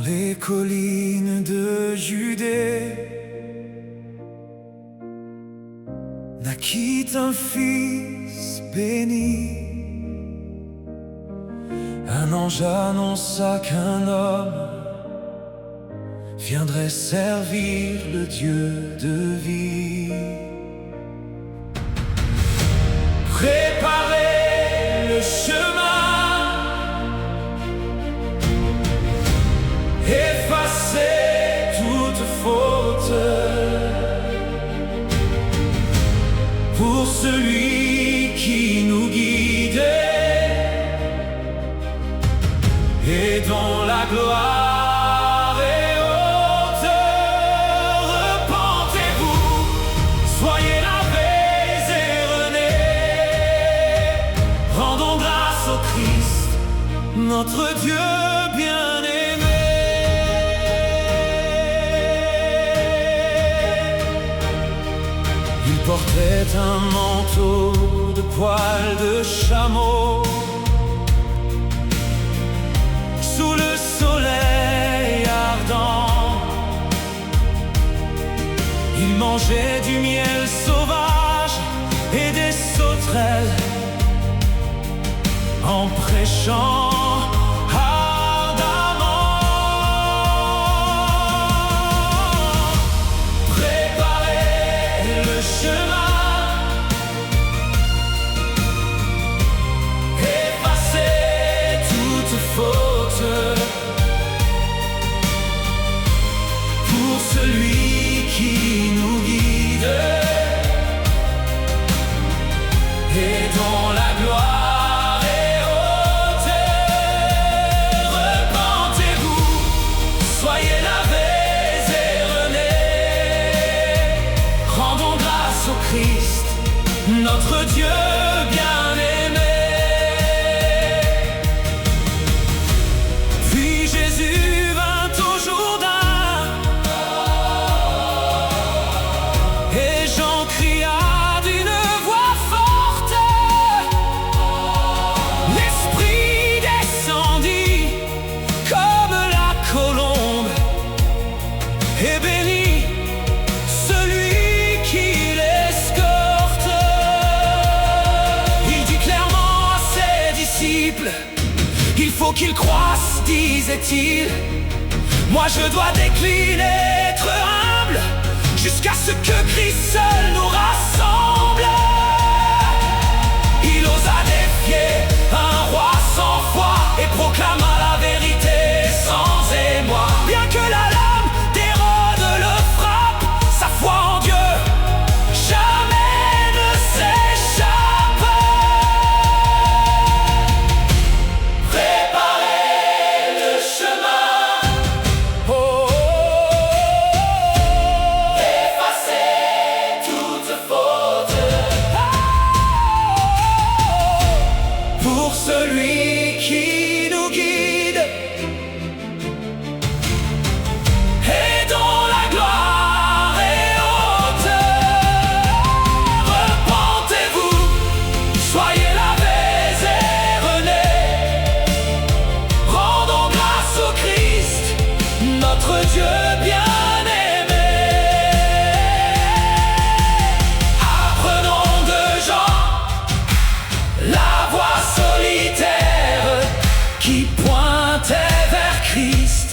les collines de Judée naquit un fils béni. Un ange annonça qu'un homme viendrait servir le Dieu de vie. Préparez le chemin, effacez toute faute pour celui qui nous guide et dont la gloire est haute. Repentez-vous, soyez lavés et renés. Rendons grâce au Christ, notre Dieu bien-aimé. Il portait un manteau de poils de chameau. Sous le soleil ardent, il mangeait du miel sauvage et des sauterelles en prêchant ardemment. Préparez le chemin, effacez toute faute pour celui qui nous guide et dont la gloire est haute. Repentez-vous, soyez lavés et renés. Rendons grâce au Christ, notre Dieu bien-aimé. Puis Jésus vint au Jourdain, et Jean cria d'une voix forte. L'Esprit descendit comme la colombe, et bénit celui qui l'escorte. Il dit clairement à ses disciples: il faut qu'ils croissent, disait-il. Moi je dois décliner, être humble, jusqu'à ce que Christ seul nous rassemble. Il osa défier un roi sans foi et proclama la vérité sans émoi. Bien que la lame d'Hérode le frappe, sa foi en Dieu jamais ne s'échappe. Préparez le chemin, oh, effacez toute faute pour celui qui nous guide et dont la gloire est haute. Repentez-vous, soyez lavés et renés. Rendons grâce au Christ, notre Dieu bien-aimé. Apprenons de Jean la voie solitaire qui pointait vers Christ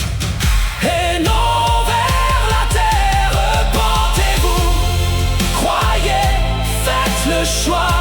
et non vers la terre. Repentez-vous, croyez, faites le choix